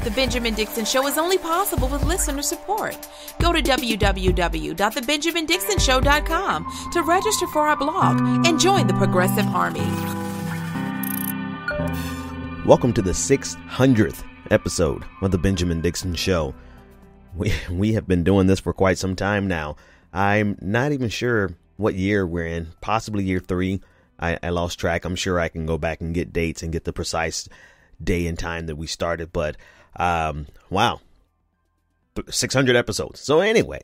The Benjamin Dixon Show is only possible with listener support. Go to www.thebenjamindixonshow.com to register for our blog and join the Progressive Army. Welcome to the 600th episode of The Benjamin Dixon Show. We have been doing this for quite some time now. I'm not even sure what year we're in, possibly year 3. I lost track. I'm sure I can go back and get dates and get the precise day and time that we started. But wow, 600 episodes. So anyway,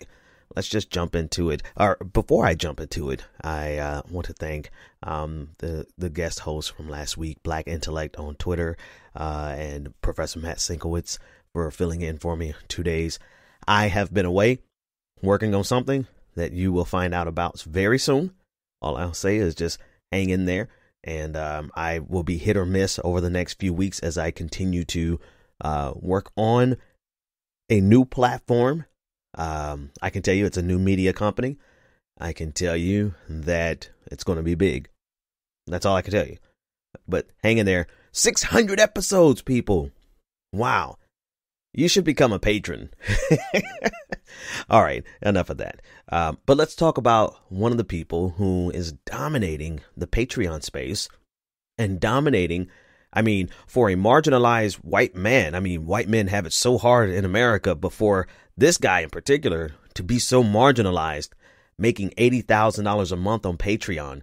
let's just jump into it. Or before I jump into it, I want to thank the guest host from last week, Black Intellect on Twitter, and Professor Matt Sinkowitz for filling in for me 2 days. I have been away working on something that you will find out about very soon. All I'll say is just hang in there, and I will be hit or miss over the next few weeks as I continue to work on a new platform. I can tell you it's a new media company. I can tell you that it's going to be big. That's all I can tell you. But hang in there. 600 episodes, people. Wow. You should become a patron. All right, enough of that. But let's talk about one of the people who is dominating the Patreon space and dominating, for a marginalized white man. White men have it so hard in America, but for this guy in particular to be so marginalized, making $80,000 a month on Patreon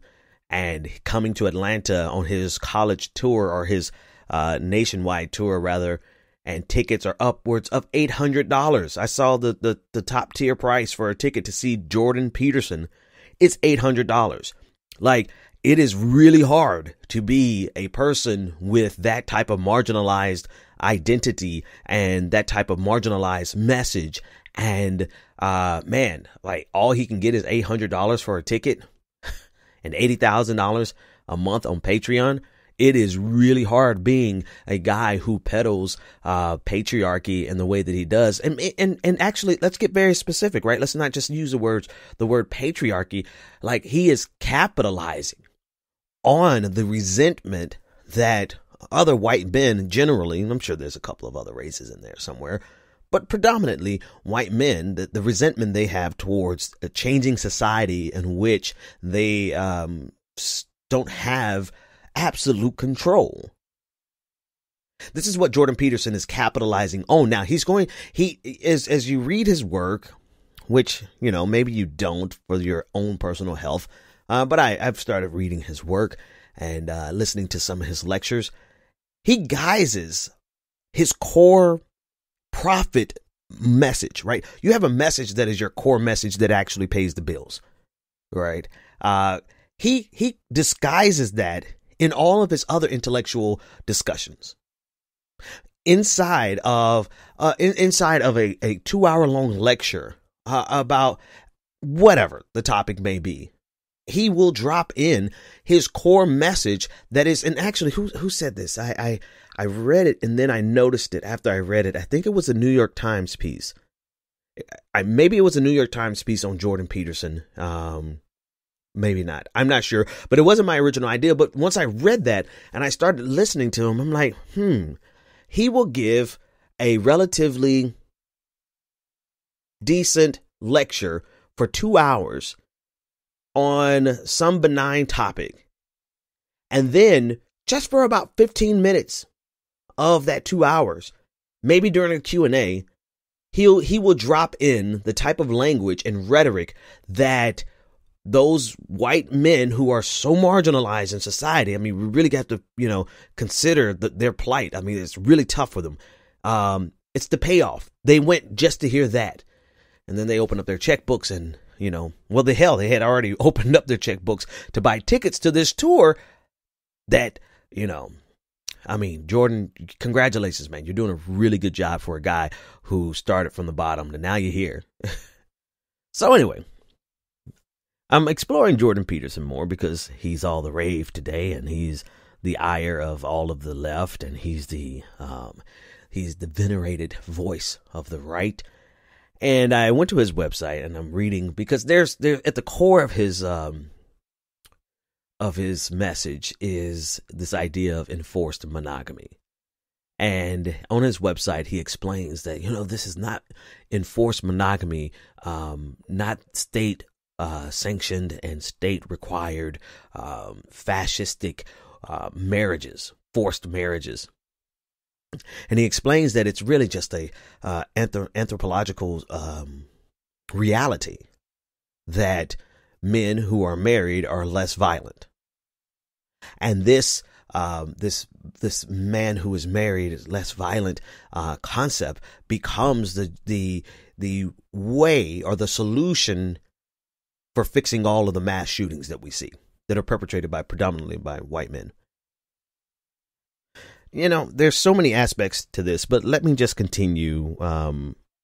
and coming to Atlanta on his college tour, or his nationwide tour rather, and tickets are upwards of $800. I saw the top tier price for a ticket to see Jordan Peterson. It's $800. Like, it is really hard to be a person with that type of marginalized identity and that type of marginalized message. And man, like, all he can get is $800 for a ticket and $80,000 a month on Patreon. It is really hard being a guy who peddles patriarchy in the way that he does. And actually, let's get very specific, right? Let's not just use the word patriarchy. Like, he is capitalizing on the resentment that other white men generally, and I'm sure there's a couple of other races in there somewhere, but predominantly white men, the resentment they have towards a changing society in which they don't have absolute control. This is what Jordan Peterson is capitalizing on. Now as you read his work, which, maybe you don't for your own personal health, but I've started reading his work and listening to some of his lectures. He guises his core profit message, right? You have a message that is your core message that actually pays the bills, right? He disguises that in all of his other intellectual discussions. Inside of a 2-hour-long lecture about whatever the topic may be, he will drop in his core message that is, and actually, who said this? I read it and then I noticed it after I read it. I think it was a New York Times piece. Maybe it was a New York Times piece on Jordan Peterson. Maybe not. I'm not sure, but it wasn't my original idea. But once I read that and I started listening to him, I'm like, he will give a relatively decent lecture for 2 hours on some benign topic. And then just for about 15 minutes of that 2 hours, maybe during a Q&A, he will drop in the type of language and rhetoric that those white men who are so marginalized in society, we really got to, consider their plight. It's really tough for them. It's the payoff. They went just to hear that. And then they open up their checkbooks and, they had already opened up their checkbooks to buy tickets to this tour that, Jordan, congratulations, man. You're doing a really good job for a guy who started from the bottom and now you're here. So anyway, I'm exploring Jordan Peterson more because he's all the rave today, and he's the ire of all of the left, and he's the venerated voice of the right. And I went to his website and I'm reading, because there's at the core of his message is this idea of enforced monogamy. And on his website, he explains that, this is not enforced monogamy, not state sanctioned and state required fascistic marriages, forced marriages. And he explains that it's really just a anthropological reality that men who are married are less violent. And this man who is married is less violent concept becomes the way or the solution for fixing all of the mass shootings that we see that are perpetrated predominantly by white men. There's so many aspects to this, but let me just continue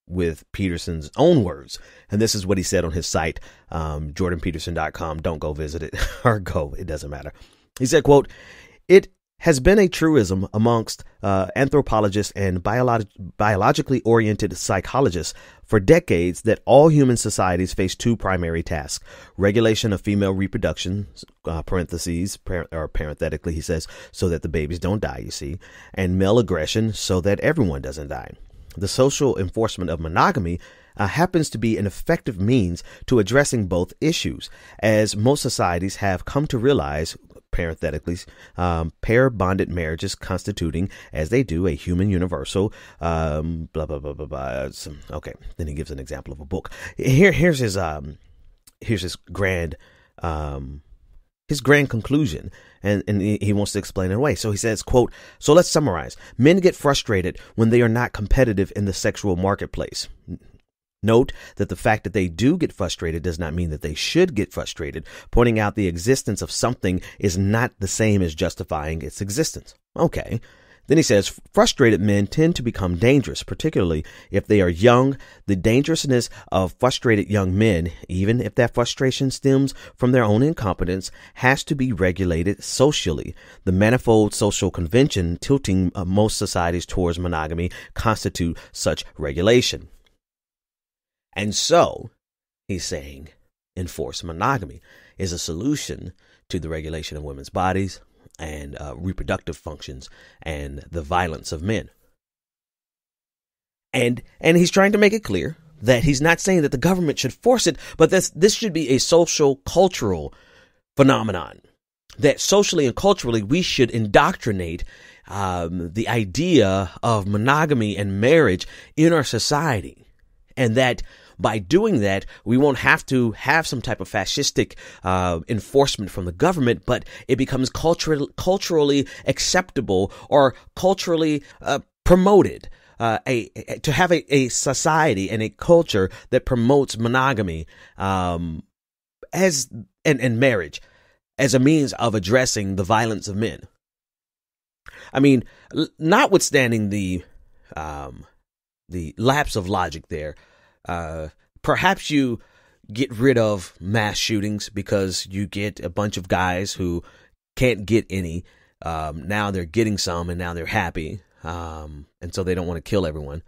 with Peterson's own words. And this is what he said on his site, jordanpeterson.com. Don't go visit it, or go, it doesn't matter. He said, quote, "It has been a truism amongst anthropologists and biologically oriented psychologists for decades that all human societies face two primary tasks: regulation of female reproduction, parenthetically, he says, so that the babies don't die, you see, and male aggression, so that everyone doesn't die. The social enforcement of monogamy happens to be an effective means to addressing both issues, as most societies have come to realize, parenthetically, pair bonded marriages constituting, as they do, a human universal, blah, blah, blah, blah, blah. Okay. Then he gives an example of a book. Here's his grand conclusion. And he wants to explain it away. So he says, quote, "So let's summarize. Men get frustrated when they are not competitive in the sexual marketplace. Note that the fact that they do get frustrated does not mean that they should get frustrated. Pointing out the existence of something is not the same as justifying its existence." Okay. Then he says, "Frustrated men tend to become dangerous, particularly if they are young. The dangerousness of frustrated young men, even if that frustration stems from their own incompetence, has to be regulated socially. The manifold social convention tilting most societies towards monogamy constitute such regulation." And so, he's saying, enforced monogamy is a solution to the regulation of women's bodies and reproductive functions and the violence of men. And he's trying to make it clear that he's not saying that the government should force it, but this should be a social cultural phenomenon, that socially and culturally we should indoctrinate the idea of monogamy and marriage in our society, and that by doing that, we won't have to have some type of fascistic enforcement from the government, but it becomes culturally acceptable or culturally promoted. To have a society and a culture that promotes monogamy and marriage as a means of addressing the violence of men. I mean, notwithstanding the lapse of logic there, perhaps you get rid of mass shootings because you get a bunch of guys who can't get any. Now they're getting some, and now they're happy. And so they don't want to kill everyone.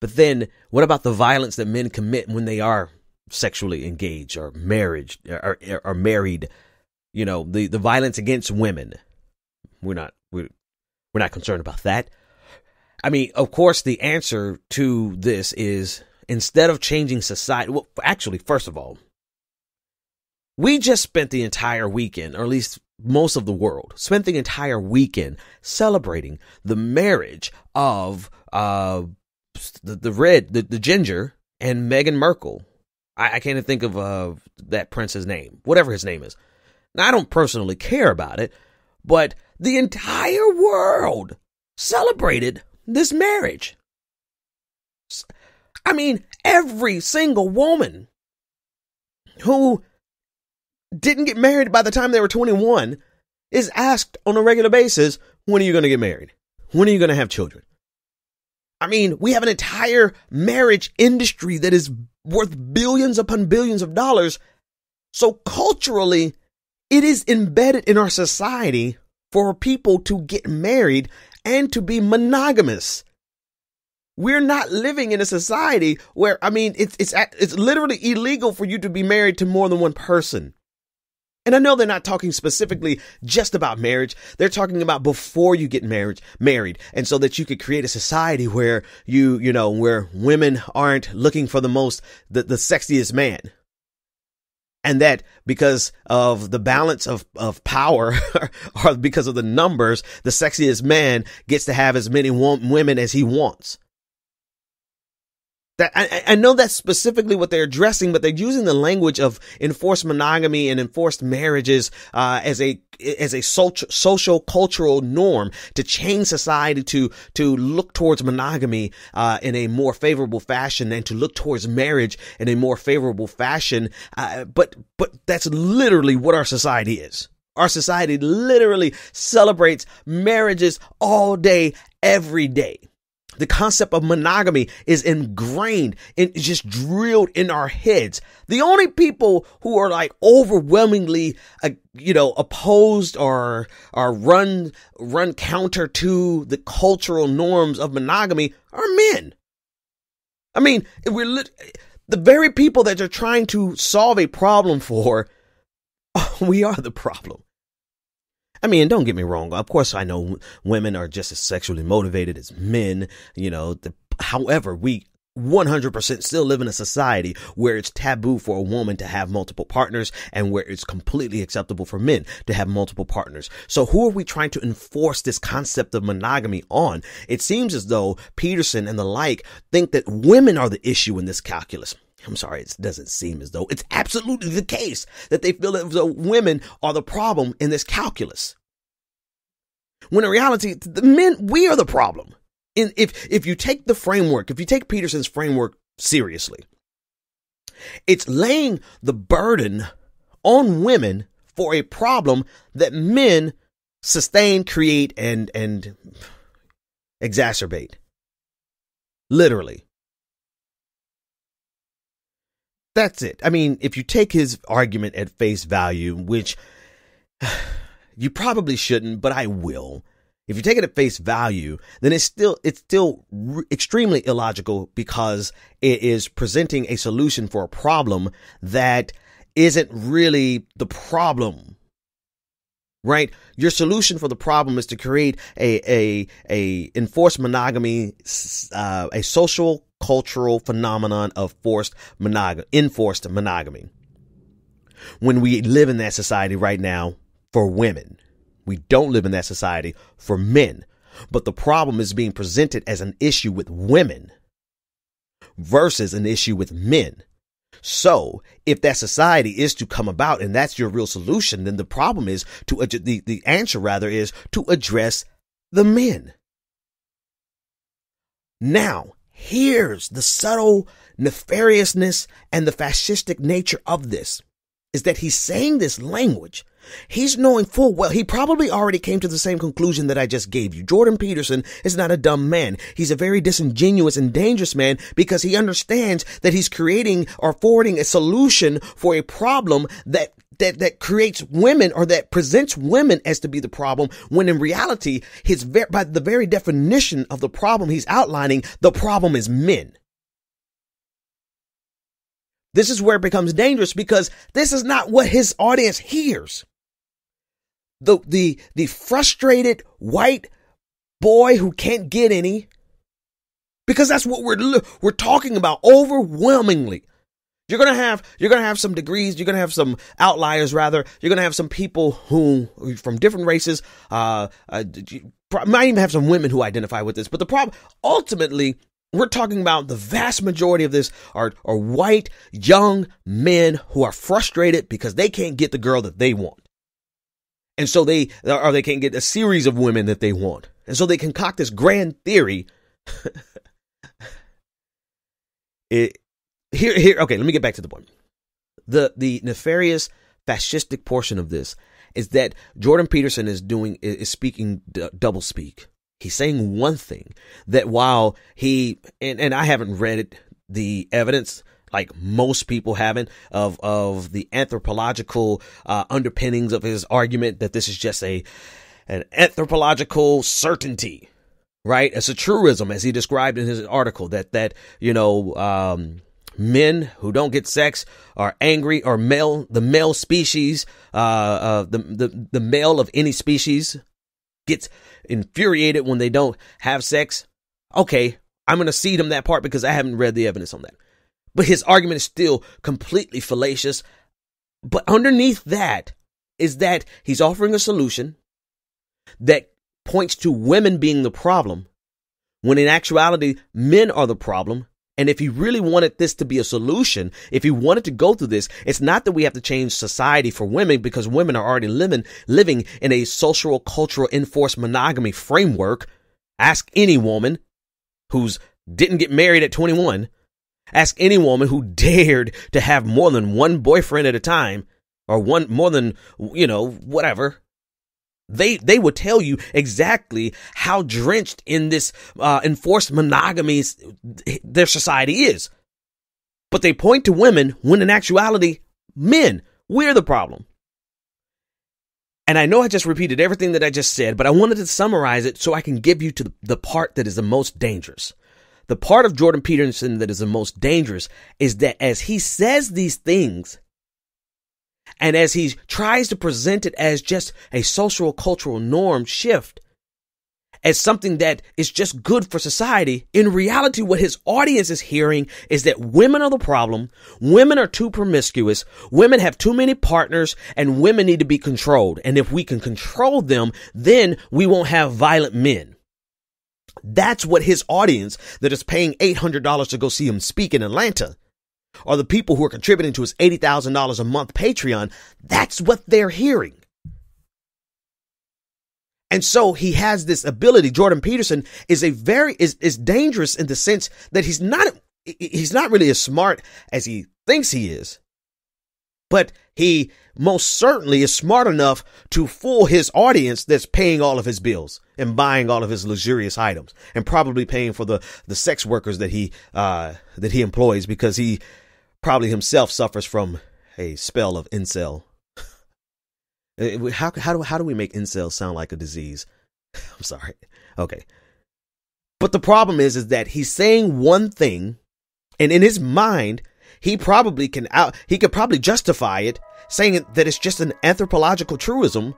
But then what about the violence that men commit when they are sexually engaged or married? The violence against women. We're not concerned about that. I mean, of course, the answer to this is, instead of changing society, well, actually, first of all, we just spent the entire weekend, or at least most of the world, spent the entire weekend celebrating the marriage of the ginger and Meghan Markle. I can't even think of that prince's name, whatever his name is. Now, I don't personally care about it, but the entire world celebrated this marriage. I mean, every single woman who didn't get married by the time they were 21 is asked on a regular basis, when are you going to get married? When are you going to have children? I mean, we have an entire marriage industry that is worth billions upon billions of dollars. So culturally, it is embedded in our society for people to get married and to be monogamous. We're not living in a society where, I mean, it's literally illegal for you to be married to more than one person. And I know they're not talking specifically just about marriage. They're talking about before you get married. And so that you could create a society where where women aren't looking for the sexiest man. And that because of the balance of power or because of the numbers, the sexiest man gets to have as many women as he wants. That I know that's specifically what they're addressing, but they're using the language of enforced monogamy and enforced marriages as a social cultural norm to change society to look towards monogamy in a more favorable fashion and to look towards marriage in a more favorable fashion. But that's literally what our society is. Our society literally celebrates marriages all day, every day. The concept of monogamy is ingrained and just drilled in our heads. The only people who are like overwhelmingly, opposed or run counter to the cultural norms of monogamy are men. I mean, the very people that are trying to solve a problem for, we are the problem. I mean, don't get me wrong. Of course, I know women are just as sexually motivated as men, however, we 100% still live in a society where it's taboo for a woman to have multiple partners and where it's completely acceptable for men to have multiple partners. So who are we trying to enforce this concept of monogamy on? It seems as though Peterson and the like think that women are the issue in this calculus. I'm sorry, it doesn't seem as though. It's absolutely the case that they feel that the women are the problem in this calculus. When in reality, the men, we are the problem. If you take the framework, if you take Peterson's framework seriously, it's laying the burden on women for a problem that men sustain, create, and exacerbate. Literally. That's it. I mean, if you take his argument at face value, which you probably shouldn't, but I will. If you take it at face value, then it's still extremely illogical because it is presenting a solution for a problem that isn't really the problem. Right? Your solution for the problem is to create a enforced monogamy, a social cultural phenomenon of enforced monogamy. When we live in that society right now for women, we don't live in that society for men. But the problem is being presented as an issue with women versus an issue with men. So if that society is to come about and that's your real solution, then the problem is the answer rather is to address the men. Now, here's the subtle nefariousness and the fascistic nature of this is that he's saying this language. He's knowing full well, he probably already came to the same conclusion that I just gave you. Jordan Peterson is not a dumb man. He's a very disingenuous and dangerous man because he understands that he's creating or forwarding a solution for a problem that creates women or that presents women as to be the problem, when in reality, by the very definition of the problem he's outlining, the problem is men. This is where it becomes dangerous because this is not what his audience hears. The frustrated white boy who can't get any, because that's what we're talking about overwhelmingly. You're gonna have some degrees. You're gonna have some outliers, rather. You're gonna have some people who from different races. Might even have some women who identify with this. But the problem, ultimately, we're talking about the vast majority of this are white young men who are frustrated because they can't get the girl that they want. And so they can't get a series of women that they want. And so they concoct this grand theory. Okay, let me get back to the point. The nefarious fascistic portion of this is that Jordan Peterson is speaking double speak. He's saying one thing that while and I haven't read the evidence like most people haven't of the anthropological underpinnings of his argument that this is just an anthropological certainty, right? It's a truism, as he described in his article, that men who don't get sex are angry, or the male species, the male of any species gets infuriated when they don't have sex. Okay, I'm going to cede him that part because I haven't read the evidence on that. But his argument is still completely fallacious. But underneath that is that he's offering a solution that points to women being the problem, when in actuality, men are the problem. And if he really wanted this to be a solution, if he wanted to go through this, it's not that we have to change society for women, because women are already living in a social, cultural, enforced monogamy framework. Ask any woman who's didn't get married at 21. Ask any woman who dared to have more than one boyfriend at a time, or more than, whatever. They would tell you exactly how drenched in this enforced monogamy their society is. But they point to women when in actuality, men, we're the problem. And I know I just repeated everything that I just said, but I wanted to summarize it so I can give you to the part that is the most dangerous. The part of Jordan Peterson that is the most dangerous is that as he says these things, and as he tries to present it as just a social cultural norm shift, as something that is just good for society, in reality, what his audience is hearing is that women are the problem. Women are too promiscuous. Women have too many partners, and women need to be controlled. And if we can control them, then we won't have violent men. That's what his audience that is paying $800 to go see him speak in Atlanta, or the people who are contributing to his $80,000 a month Patreon, that's what they're hearing. And so he has this ability. Jordan Peterson is is dangerous in the sense that he's not really as smart as he thinks he is. But he most certainly is smart enough to fool his audience that's paying all of his bills and buying all of his luxurious items, and probably paying for the sex workers that he employs, because he probably himself suffers from a spell of incel. How do we make incel sound like a disease? I'm sorry. Okay. But the problem is that he's saying one thing, and in his mind, he could probably justify it, saying that it's just an anthropological truism.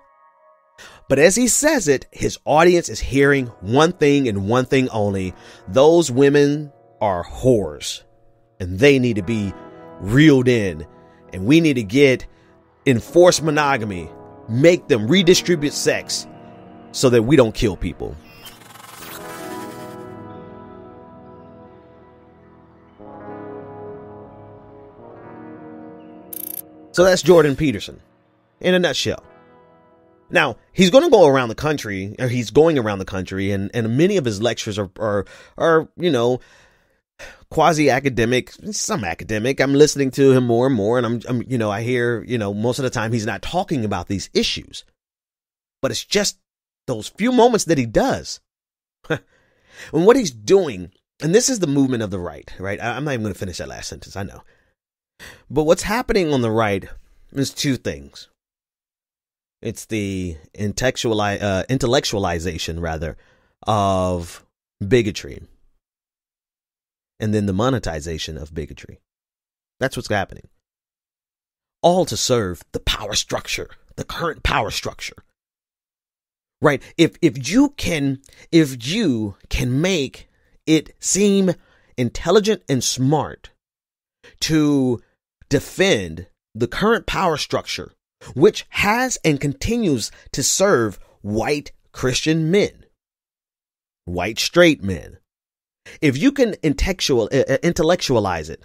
But as he says it, his audience is hearing one thing and one thing only. Those women are whores, and they need to be reeled in, and we need to get enforced monogamy, make them redistribute sex so that we don't kill people. So that's Jordan Peterson in a nutshell. Now, he's going to go around the country, or he's going around the country, and many of his lectures are quasi-academic, some academic. I'm listening to him more and more, and I hear, most of the time he's not talking about these issues, but it's just those few moments that he does. And what he's doing, and this is the movement of the right? I'm not even going to finish that last sentence, I know. But what's happening on the right is two things. It's the intellectualization of bigotry, and then the monetization of bigotry. That's what's happening. All to serve the power structure, the current power structure. Right? If you can make it seem intelligent and smart to defend the current power structure, which has and continues to serve white Christian men, white straight men. If you can intellectualize it,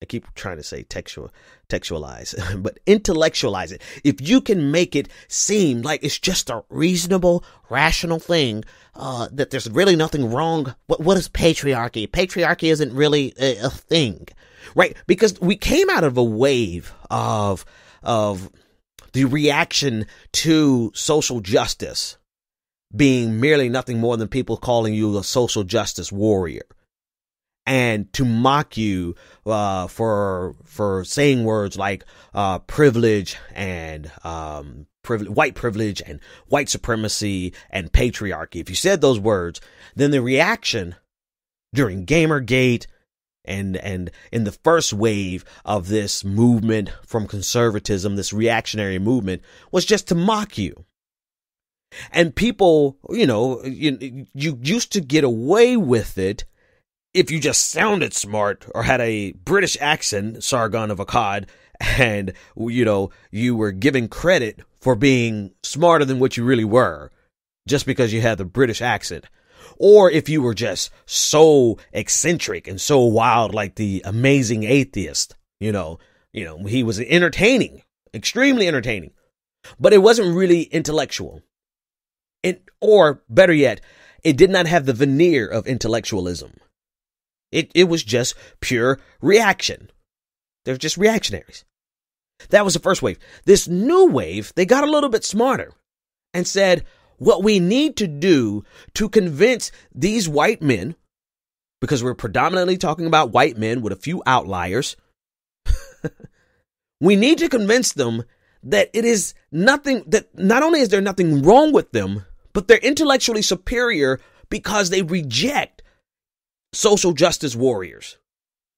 I keep trying to say textualize, but intellectualize it. If you can make it seem like it's just a reasonable, rational thing, that there's really nothing wrong. What is patriarchy? Patriarchy isn't really a thing, right? Because we came out of a wave of the reaction to social justice being merely nothing more than people calling you a social justice warrior, and to mock you for saying words like privilege and white privilege and white supremacy and patriarchy. If you said those words, then the reaction during Gamergate And in the first wave of this movement from conservatism, this reactionary movement, was just to mock you. And people, you used to get away with it if you just sounded smart or had a British accent, Sargon of Akkad, and, you were given credit for being smarter than what you really were just because you had the British accent. Or if you were just so eccentric and so wild, like the Amazing Atheist, he was entertaining, extremely entertaining, but it wasn't really intellectual. Or better yet, it did not have the veneer of intellectualism. It was just pure reaction. They're just reactionaries. That was the first wave. This new wave, they got a little bit smarter and said, what we need to do to convince these white men, because we're predominantly talking about white men with a few outliers, we need to convince them that it is nothing, that not only is there nothing wrong with them, but they're intellectually superior because they reject social justice warriors.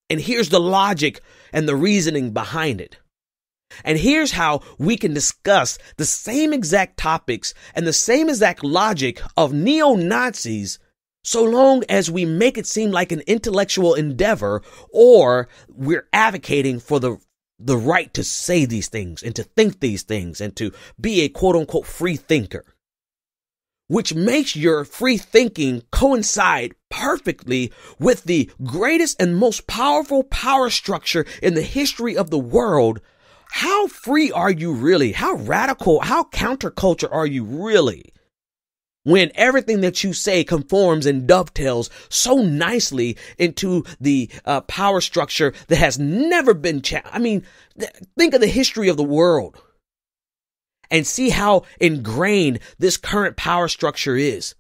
And here's the logic and the reasoning behind it. And here's how we can discuss the same exact topics and the same exact logic of neo-Nazis so long as we make it seem like an intellectual endeavor, or we're advocating for the right to say these things and to think these things and to be a quote unquote free thinker, which makes your free thinking coincide perfectly with the greatest and most powerful power structure in the history of the world. How free are you really? How radical, how counterculture are you really? When everything that you say conforms and dovetails so nicely into the power structure that has never been challenged. I mean, think of the history of the world and see how ingrained this current power structure is.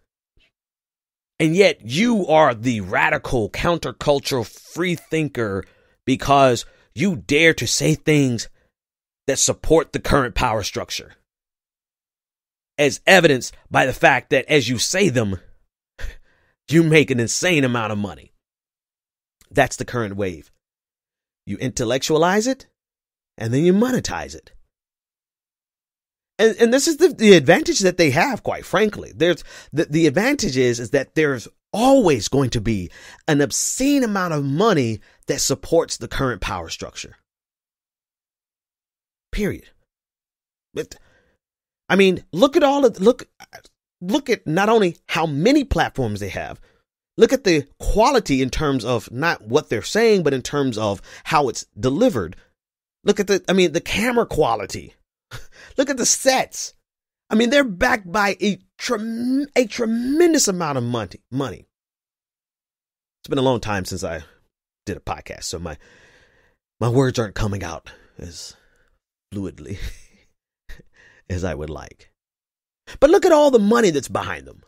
And yet you are the radical countercultural free thinker because you dare to say things that support the current power structure, as evidenced by the fact that as you say them, you make an insane amount of money. That's the current wave. You intellectualize it, and then you monetize it. And this is the advantage that they have, quite frankly. There's the advantage is that there's always going to be an obscene amount of money that supports the current power structure. Period. I mean, look at not only how many platforms they have, look at the quality in terms of not what they're saying, but in terms of how it's delivered. Look at the camera quality. Look at the sets. I mean, they're backed by a tremendous amount of money. It's been a long time since I did a podcast, so my words aren't coming out as fluidly as I would like. But look at all the money that's behind them.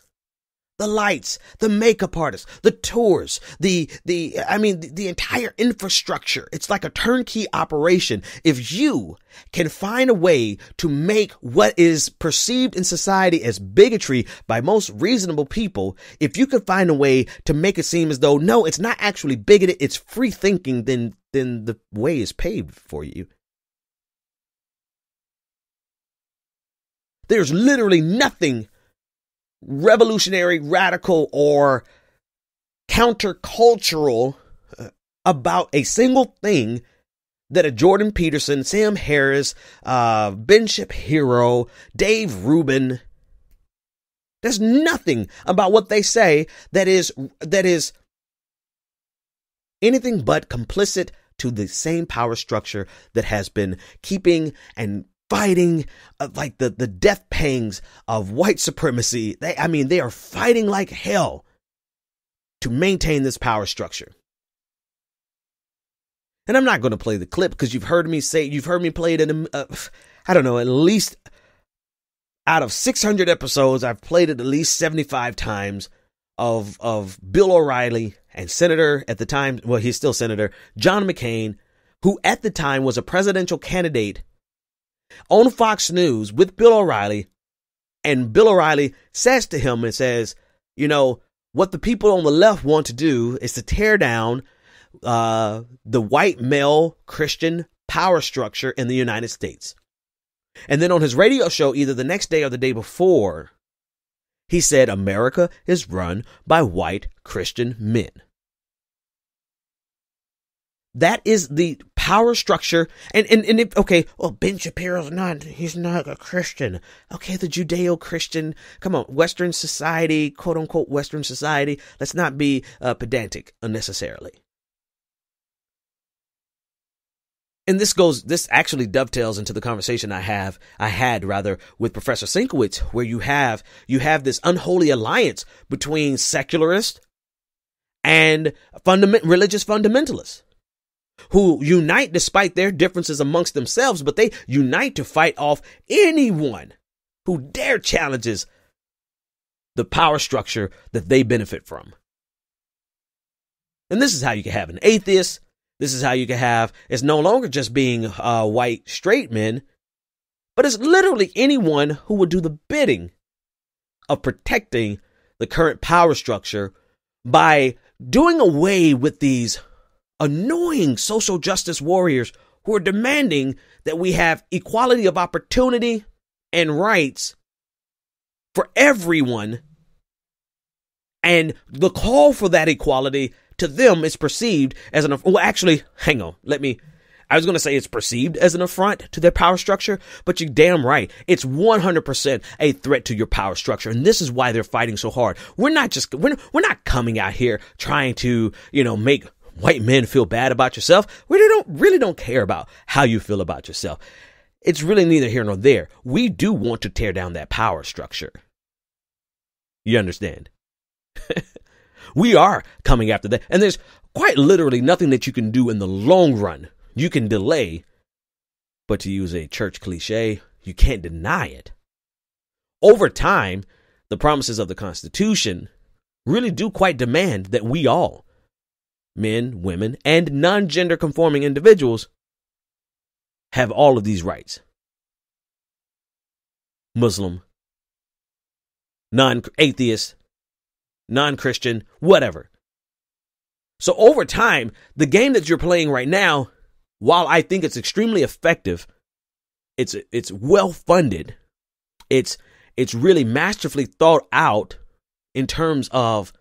The lights, the makeup artists, the tours, the entire infrastructure. It's like a turnkey operation. If you can find a way to make what is perceived in society as bigotry by most reasonable people, if you can find a way to make it seem as though, no, it's not actually bigoted, it's free thinking, then the way is paved for you. There's literally nothing revolutionary, radical, or countercultural about a single thing that a Jordan Peterson, Sam Harris, Ben Shapiro, Dave Rubin, there's nothing about what they say that is anything but complicit to the same power structure that has been keeping and fighting like the death pangs of white supremacy. They are fighting like hell to maintain this power structure. And I'm not going to play the clip because you've heard me play it in, I don't know, at least out of 600 episodes, I've played it at least 75 times of Bill O'Reilly and Senator at the time, well, he's still Senator, John McCain, who at the time was a presidential candidate on Fox News with Bill O'Reilly, and Bill O'Reilly says to him and says, what the people on the left want to do is to tear down the white male Christian power structure in the United States. And then on his radio show, either the next day or the day before, he said America is run by white Christian men. That is the power structure. And if, okay, well, Ben Shapiro's he's not a Christian. Okay, the Judeo-Christian, come on, Western society, quote unquote Western society. Let's not be pedantic unnecessarily. And this actually dovetails into the conversation I had with Professor Sienkiewicz, where you have this unholy alliance between secularists and religious fundamentalists, who unite despite their differences amongst themselves, but they unite to fight off anyone who dare challenges the power structure that they benefit from. And this is how you can have an atheist. This is how you can have, it's no longer just being white straight men, but it's literally anyone who would do the bidding of protecting the current power structure by doing away with these annoying social justice warriors who are demanding that we have equality of opportunity and rights for everyone. And the call for that equality to them is perceived as I was going to say it's perceived as an affront to their power structure, but you're damn right. It's 100% a threat to your power structure. And this is why they're fighting so hard. We're not coming out here trying to, make white men feel bad about yourself. We really don't care about how you feel about yourself. It's really neither here nor there. We do want to tear down that power structure. You understand? We are coming after that. And there's quite literally nothing that you can do in the long run. You can delay, but to use a church cliche, you can't deny it. Over time, the promises of the Constitution really do quite demand that we all, men, women, and non-gender conforming individuals, have all of these rights. Muslim, non-atheist, non-Christian, whatever. So over time, the game that you're playing right now, while I think it's extremely effective, it's well funded, it's really masterfully thought out in terms of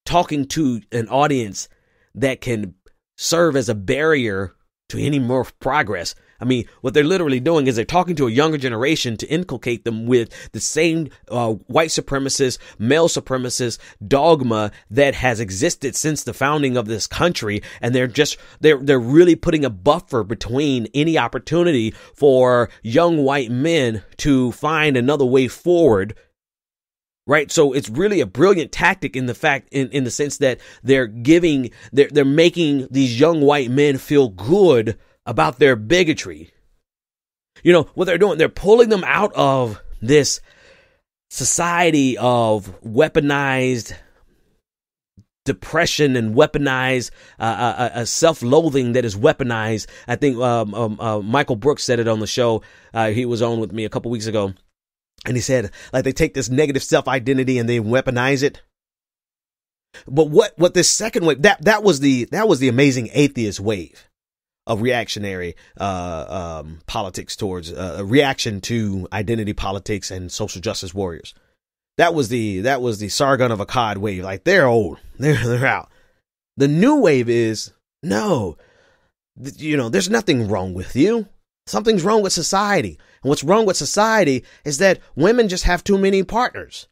talking to an audience that can serve as a barrier to any more progress. I mean, what they're literally doing is they're talking to a younger generation to inculcate them with the same white supremacist, male supremacist dogma that has existed since the founding of this country. And they're really putting a buffer between any opportunity for young white men to find another way forward. Right. So it's really a brilliant tactic in the sense that they're making these young white men feel good about their bigotry. What they're doing, they're pulling them out of this society of weaponized depression and weaponized a self-loathing that is weaponized. I think Michael Brooks said it on the show. He was on with me a couple weeks ago. And he said, like, they take this negative self-identity and they weaponize it. But what this second wave, that was the amazing atheist wave of reactionary politics towards a reaction to identity politics and social justice warriors. That was the Sargon of Akkad wave. Like, they're old, they're out. The new wave is no, there's nothing wrong with you. Something's wrong with society. And what's wrong with society is that women just have too many partners.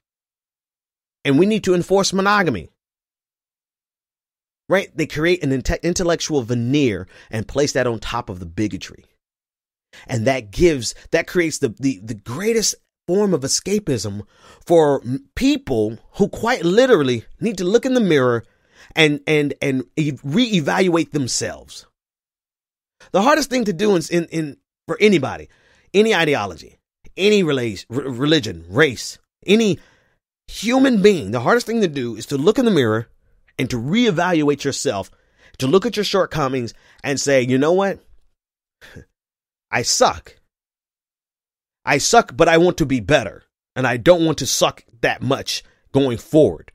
And we need to enforce monogamy. Right? They create an intellectual veneer and place that on top of the bigotry. And that creates the greatest form of escapism for people who quite literally need to look in the mirror and reevaluate themselves. The hardest thing to do for anybody, any ideology, any religion, race, any human being, the hardest thing to do is to look in the mirror and to reevaluate yourself, to look at your shortcomings and say, you know what? I suck. But I want to be better. And I don't want to suck that much going forward.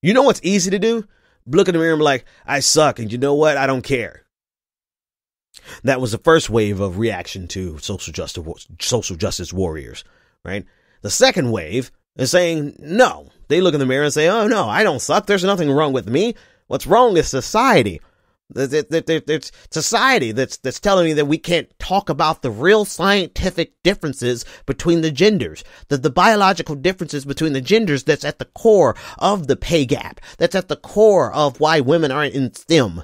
You know what's easy to do? look in the mirror and be like, I suck. And you know what? I don't care. That was the first wave of reaction to social justice warriors, right? The second wave is saying, no. They look in the mirror and say, oh, no, I don't suck. There's nothing wrong with me. What's wrong is society. It's society that's telling me that we can't talk about the real scientific differences between the genders, the biological differences between the genders that's at the core of the pay gap, that's at the core of why women aren't in STEM.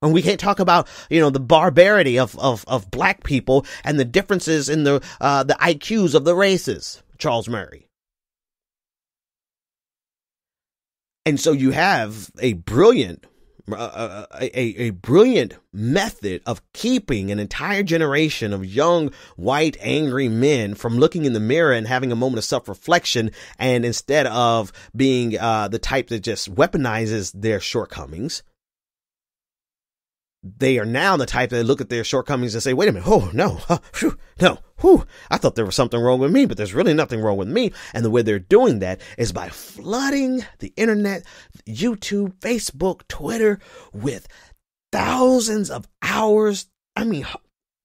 And we can't talk about, the barbarity of black people and the differences in the IQs of the races, Charles Murray. And so you have a brilliant method of keeping an entire generation of young, white, angry men from looking in the mirror and having a moment of self-reflection. And instead of being the type that just weaponizes their shortcomings, they are now the type that look at their shortcomings and say, wait a minute, oh, no, I thought there was something wrong with me, but there's really nothing wrong with me. And the way they're doing that is by flooding the internet, YouTube, Facebook, Twitter with thousands of hours.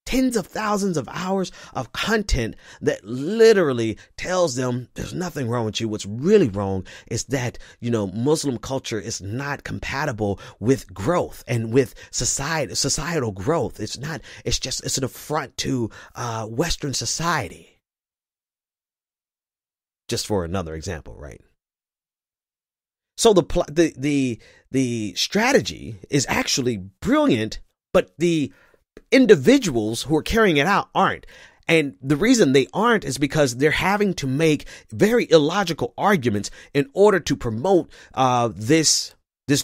Tens of thousands of hours of content that literally tells them there's nothing wrong with you. What's really wrong is that, Muslim culture is not compatible with growth and with societal growth. It's an affront to Western society. Just for another example, right? So the strategy is actually brilliant, but the individuals who are carrying it out aren't. And the reason they aren't is because they're having to make very illogical arguments in order to promote this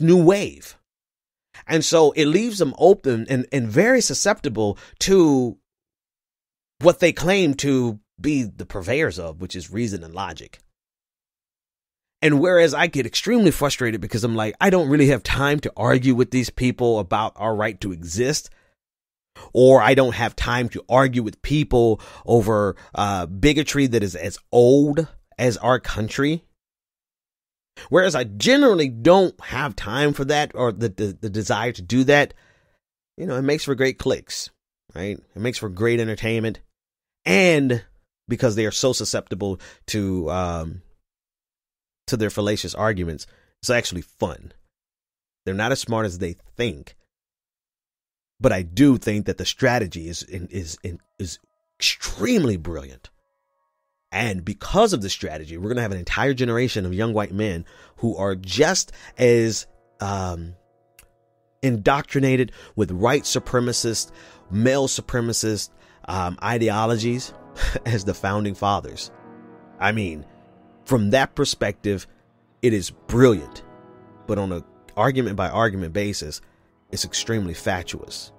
new wave. And so it leaves them open and very susceptible to what they claim to be the purveyors of, which is reason and logic. And whereas I get extremely frustrated because I'm like, I don't really have time to argue with these people about our right to exist, or I don't have time to argue with people over bigotry that is as old as our country. Whereas I generally don't have time for that or the desire to do that, it makes for great clicks, right? It makes for great entertainment. And because they are so susceptible to their fallacious arguments, it's actually fun. They're not as smart as they think. But I do think that the strategy is extremely brilliant. And because of the strategy, we're going to have an entire generation of young white men who are just as indoctrinated with white supremacist, male supremacist ideologies as the founding fathers. From that perspective, it is brilliant. But on an argument by argument basis, it's extremely fatuous.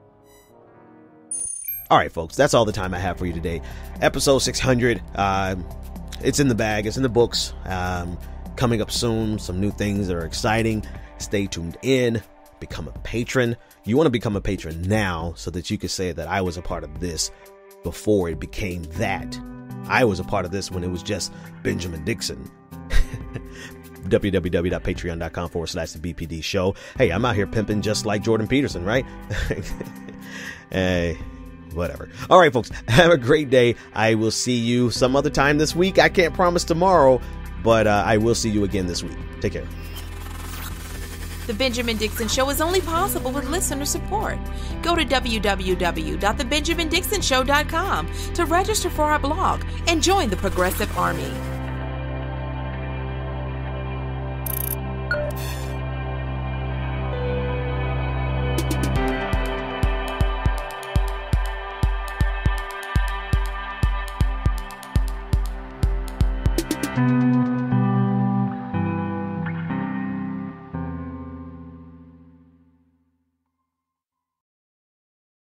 All right, folks, that's all the time I have for you today. Episode 600. It's in the bag. It's in the books. Coming up soon. Some new things that are exciting. Stay tuned in. Become a patron. You want to become a patron now so that you can say that I was a part of this before it became that. I was a part of this when it was just Benjamin Dixon. www.patreon.com/the BPD show. Hey, I'm out here pimping just like Jordan Peterson, right? Hey, whatever. All right, folks, have a great day. I will see you some other time this week. I can't promise tomorrow, but I will see you again this week. Take care. The Benjamin Dixon Show is only possible with listener support. Go to www.thebenjamindixonshow.com to register for our blog and join the Progressive Army.